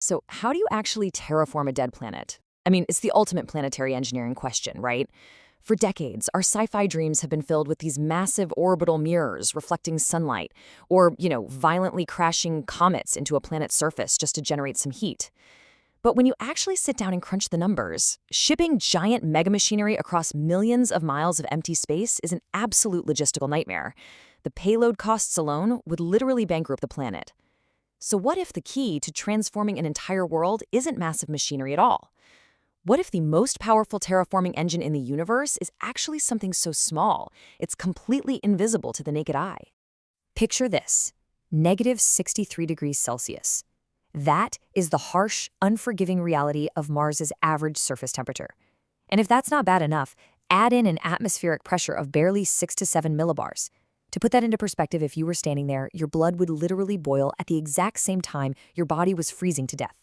So, how do you actually terraform a dead planet? I mean, it's the ultimate planetary engineering question, right? For decades, our sci-fi dreams have been filled with these massive orbital mirrors reflecting sunlight, or, violently crashing comets into a planet's surface just to generate some heat. But when you actually sit down and crunch the numbers, shipping giant megamachinery across millions of miles of empty space is an absolute logistical nightmare. The payload costs alone would literally bankrupt the planet. So what if the key to transforming an entire world isn't massive machinery at all? What if the most powerful terraforming engine in the universe is actually something so small, it's completely invisible to the naked eye? Picture this, -63 degrees Celsius. That is the harsh, unforgiving reality of Mars's average surface temperature. And if that's not bad enough, add in an atmospheric pressure of barely 6 to 7 millibars. To put that into perspective, if you were standing there, your blood would literally boil at the exact same time your body was freezing to death.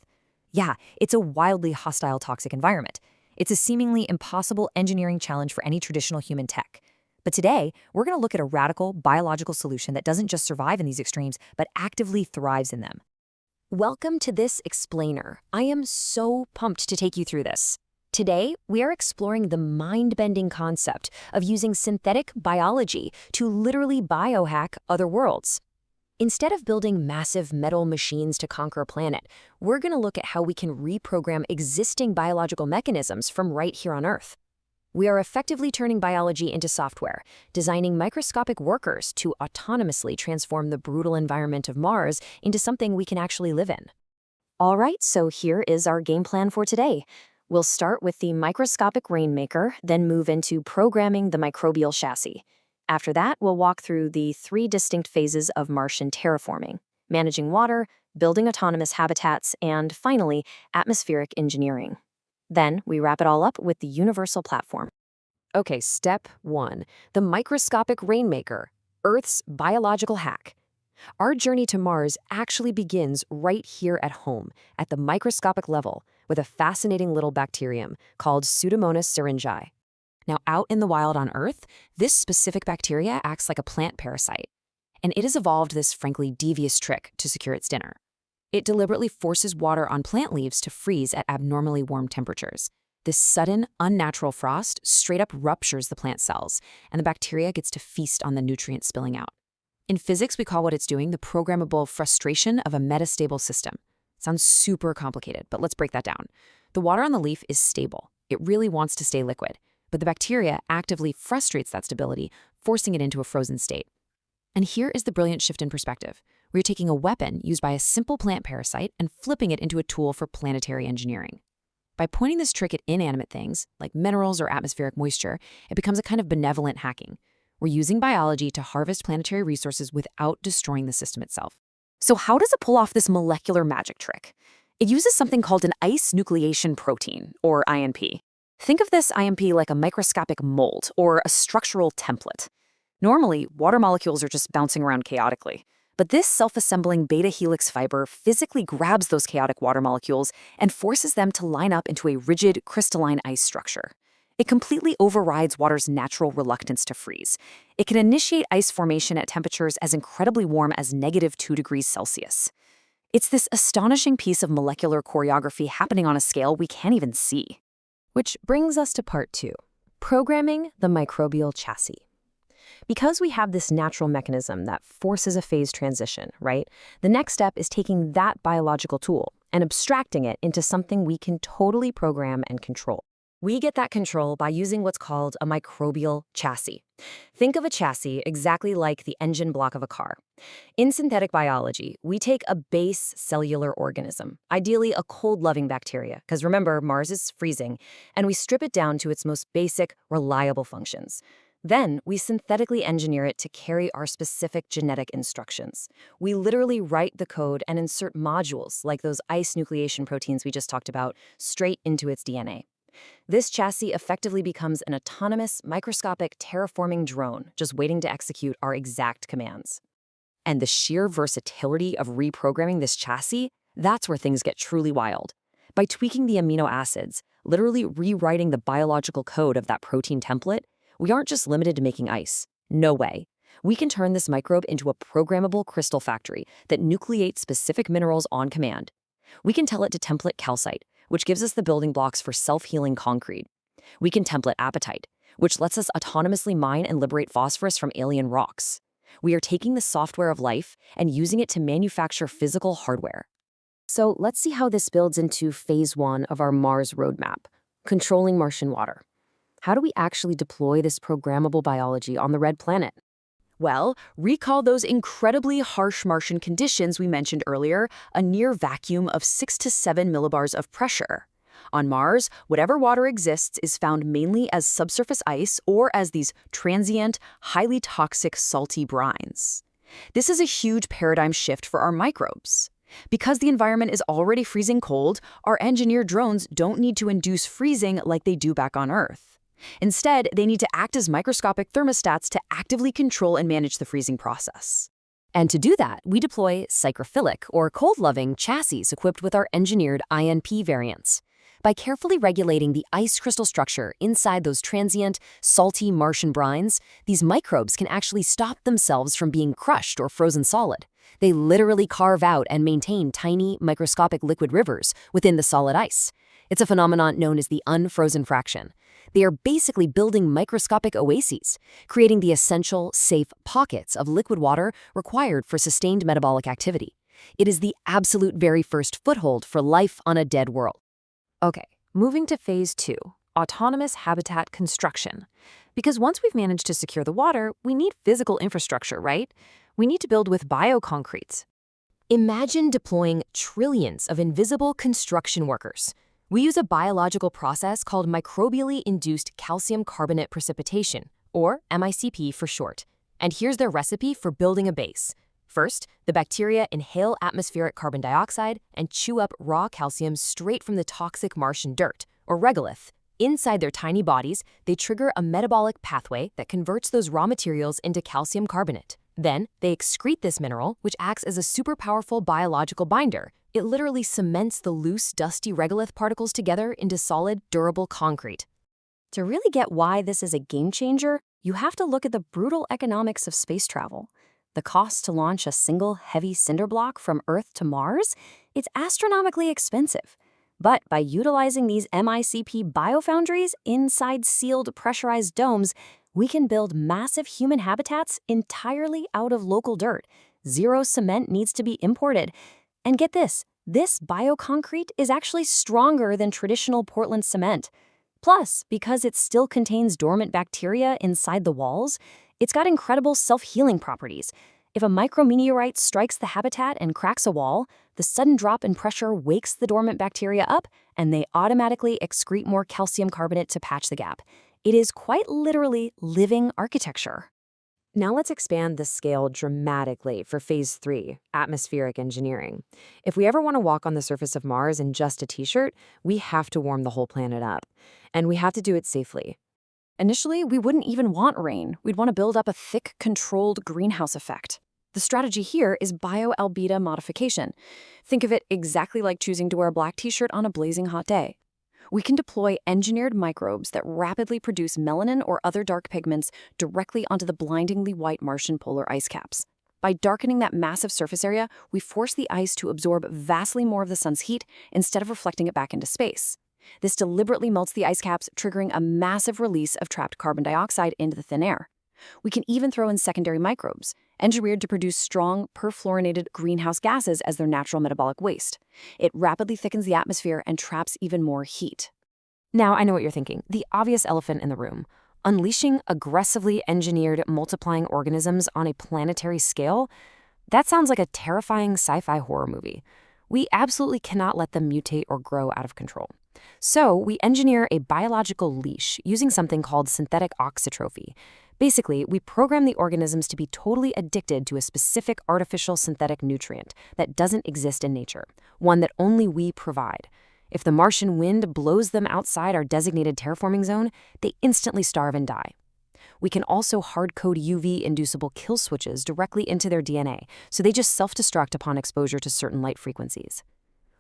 Yeah, it's a wildly hostile, toxic environment. It's a seemingly impossible engineering challenge for any traditional human tech. But today, we're going to look at a radical, biological solution that doesn't just survive in these extremes, but actively thrives in them. Welcome to this explainer. I am so pumped to take you through this. Today, we are exploring the mind-bending concept of using synthetic biology to literally biohack other worlds. Instead of building massive metal machines to conquer a planet, we're going to look at how we can reprogram existing biological mechanisms from right here on Earth. We are effectively turning biology into software, designing microscopic workers to autonomously transform the brutal environment of Mars into something we can actually live in. All right, so here is our game plan for today. We'll start with the microscopic rainmaker, then move into programming the microbial chassis. After that, we'll walk through the 3 distinct phases of Martian terraforming: managing water, building autonomous habitats, and finally, atmospheric engineering. Then we wrap it all up with the universal platform. Okay, step 1, the microscopic rainmaker, Earth's biological hack. Our journey to Mars actually begins right here at home, at the microscopic level, with a fascinating little bacterium called Pseudomonas syringae. Now, out in the wild on Earth, this specific bacteria acts like a plant parasite, and it has evolved this frankly devious trick to secure its dinner. It deliberately forces water on plant leaves to freeze at abnormally warm temperatures. This sudden, unnatural frost straight up ruptures the plant cells, and the bacteria gets to feast on the nutrients spilling out. In physics, we call what it's doing the programmable frustration of a metastable system. Sounds super complicated, but let's break that down. The water on the leaf is stable. It really wants to stay liquid, but the bacteria actively frustrates that stability, forcing it into a frozen state. And here is the brilliant shift in perspective. We're taking a weapon used by a simple plant parasite and flipping it into a tool for planetary engineering. By pointing this trick at inanimate things, like minerals or atmospheric moisture, it becomes a kind of benevolent hacking. We're using biology to harvest planetary resources without destroying the system itself. So how does it pull off this molecular magic trick? It uses something called an ice nucleation protein, or INP. Think of this INP like a microscopic mold or a structural template. Normally, water molecules are just bouncing around chaotically, but this self-assembling beta helix fiber physically grabs those chaotic water molecules and forces them to line up into a rigid, crystalline ice structure. It completely overrides water's natural reluctance to freeze. It can initiate ice formation at temperatures as incredibly warm as -2 degrees Celsius. It's this astonishing piece of molecular choreography happening on a scale we can't even see. Which brings us to part 2, programming the microbial chassis. Because we have this natural mechanism that forces a phase transition, right? The next step is taking that biological tool and abstracting it into something we can totally program and control. We get that control by using what's called a microbial chassis. Think of a chassis exactly like the engine block of a car. In synthetic biology, we take a base cellular organism, ideally a cold-loving bacteria, because remember, Mars is freezing, and we strip it down to its most basic, reliable functions. Then, we synthetically engineer it to carry our specific genetic instructions. We literally write the code and insert modules, like those ice nucleation proteins we just talked about, straight into its DNA. This chassis effectively becomes an autonomous, microscopic, terraforming drone, just waiting to execute our exact commands. And the sheer versatility of reprogramming this chassis, that's where things get truly wild. By tweaking the amino acids, literally rewriting the biological code of that protein template, we aren't just limited to making ice. No way. We can turn this microbe into a programmable crystal factory that nucleates specific minerals on command. We can tell it to template calcite, which gives us the building blocks for self-healing concrete. We can template apatite, which lets us autonomously mine and liberate phosphorus from alien rocks. We are taking the software of life and using it to manufacture physical hardware. So let's see how this builds into phase 1 of our Mars roadmap, controlling Martian water. How do we actually deploy this programmable biology on the red planet? Well, recall those incredibly harsh Martian conditions we mentioned earlier, a near vacuum of 6 to 7 millibars of pressure. On Mars, whatever water exists is found mainly as subsurface ice or as these transient, highly toxic salty brines. This is a huge paradigm shift for our microbes. Because the environment is already freezing cold, our engineered drones don't need to induce freezing like they do back on Earth. Instead, they need to act as microscopic thermostats to actively control and manage the freezing process. And to do that, we deploy psychrophilic, or cold-loving, chassis equipped with our engineered INP variants. By carefully regulating the ice crystal structure inside those transient, salty Martian brines, these microbes can actually stop themselves from being crushed or frozen solid. They literally carve out and maintain tiny, microscopic liquid rivers within the solid ice. It's a phenomenon known as the unfrozen fraction. They are basically building microscopic oases, creating the essential, safe pockets of liquid water required for sustained metabolic activity. It is the absolute very first foothold for life on a dead world. Okay, moving to phase 2, autonomous habitat construction. Because once we've managed to secure the water, we need physical infrastructure, right? We need to build with bioconcretes. Imagine deploying trillions of invisible construction workers. We use a biological process called microbially induced calcium carbonate precipitation, or MICP for short. And here's their recipe for building a base. First, the bacteria inhale atmospheric carbon dioxide and chew up raw calcium straight from the toxic Martian dirt, or regolith. Inside their tiny bodies, they trigger a metabolic pathway that converts those raw materials into calcium carbonate. Then, they excrete this mineral, which acts as a super powerful biological binder. It literally cements the loose, dusty regolith particles together into solid, durable concrete. To really get why this is a game changer, you have to look at the brutal economics of space travel. The cost to launch a single heavy cinder block from Earth to Mars, it's astronomically expensive. But by utilizing these MICP biofoundries inside sealed pressurized domes, we can build massive human habitats entirely out of local dirt. Zero cement needs to be imported. And get this bioconcrete is actually stronger than traditional Portland cement. Plus, because it still contains dormant bacteria inside the walls, it's got incredible self-healing properties. If a micrometeorite strikes the habitat and cracks a wall, the sudden drop in pressure wakes the dormant bacteria up, and they automatically excrete more calcium carbonate to patch the gap. It is quite literally living architecture. Now let's expand the scale dramatically for phase 3, atmospheric engineering. If we ever want to walk on the surface of Mars in just a t-shirt, we have to warm the whole planet up. And we have to do it safely. Initially, we wouldn't even want rain. We'd want to build up a thick, controlled greenhouse effect. The strategy here is bioalbedo modification. Think of it exactly like choosing to wear a black t-shirt on a blazing hot day. We can deploy engineered microbes that rapidly produce melanin or other dark pigments directly onto the blindingly white Martian polar ice caps. By darkening that massive surface area, we force the ice to absorb vastly more of the sun's heat instead of reflecting it back into space. This deliberately melts the ice caps, triggering a massive release of trapped carbon dioxide into the thin air. We can even throw in secondary microbes, engineered to produce strong, perfluorinated greenhouse gases as their natural metabolic waste. It rapidly thickens the atmosphere and traps even more heat. Now, I know what you're thinking, the obvious elephant in the room. Unleashing aggressively engineered multiplying organisms on a planetary scale? That sounds like a terrifying sci-fi horror movie. We absolutely cannot let them mutate or grow out of control. So, we engineer a biological leash using something called synthetic oxytrophy. Basically, we program the organisms to be totally addicted to a specific artificial synthetic nutrient that doesn't exist in nature, one that only we provide. If the Martian wind blows them outside our designated terraforming zone, they instantly starve and die. We can also hard-code UV-inducible kill switches directly into their DNA, so they just self-destruct upon exposure to certain light frequencies.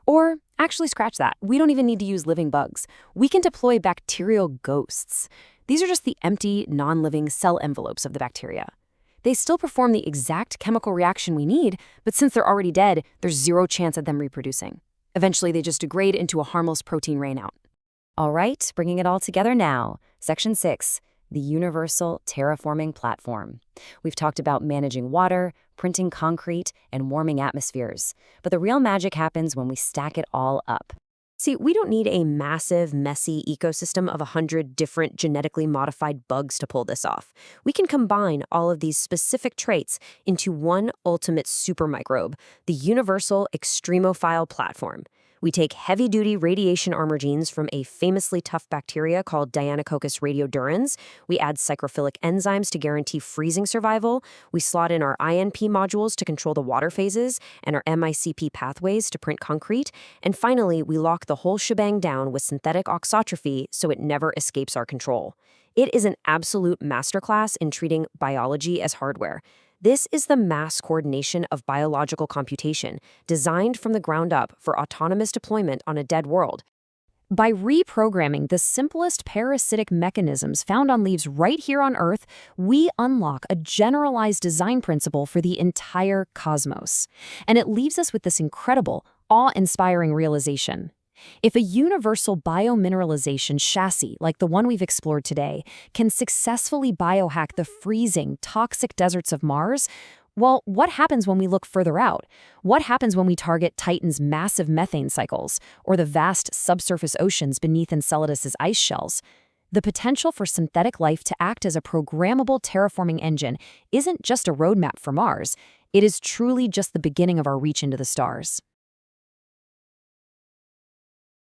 Or, actually scratch that, we don't even need to use living bugs. We can deploy bacterial ghosts. These are just the empty, non-living cell envelopes of the bacteria. They still perform the exact chemical reaction we need, but since they're already dead, there's zero chance of them reproducing. Eventually, they just degrade into a harmless protein rainout. All right, bringing it all together now. Section 6, the Universal Terraforming Platform. We've talked about managing water, printing concrete, and warming atmospheres. But the real magic happens when we stack it all up. See, we don't need a massive, messy ecosystem of 100 different genetically modified bugs to pull this off. We can combine all of these specific traits into one ultimate supermicrobe, the Universal Extremophile Platform. We take heavy-duty radiation armor genes from a famously tough bacteria called Deinococcus radiodurans. We add psychrophilic enzymes to guarantee freezing survival. We slot in our INP modules to control the water phases and our MICP pathways to print concrete. And finally, we lock the whole shebang down with synthetic auxotrophy so it never escapes our control. It is an absolute masterclass in treating biology as hardware. This is the mass coordination of biological computation, designed from the ground up for autonomous deployment on a dead world. By reprogramming the simplest parasitic mechanisms found on leaves right here on Earth, we unlock a generalized design principle for the entire cosmos. And it leaves us with this incredible, awe-inspiring realization. If a universal biomineralization chassis, like the one we've explored today, can successfully biohack the freezing, toxic deserts of Mars, well, what happens when we look further out? What happens when we target Titan's massive methane cycles, or the vast subsurface oceans beneath Enceladus's ice shells? The potential for synthetic life to act as a programmable terraforming engine isn't just a roadmap for Mars. It is truly just the beginning of our reach into the stars.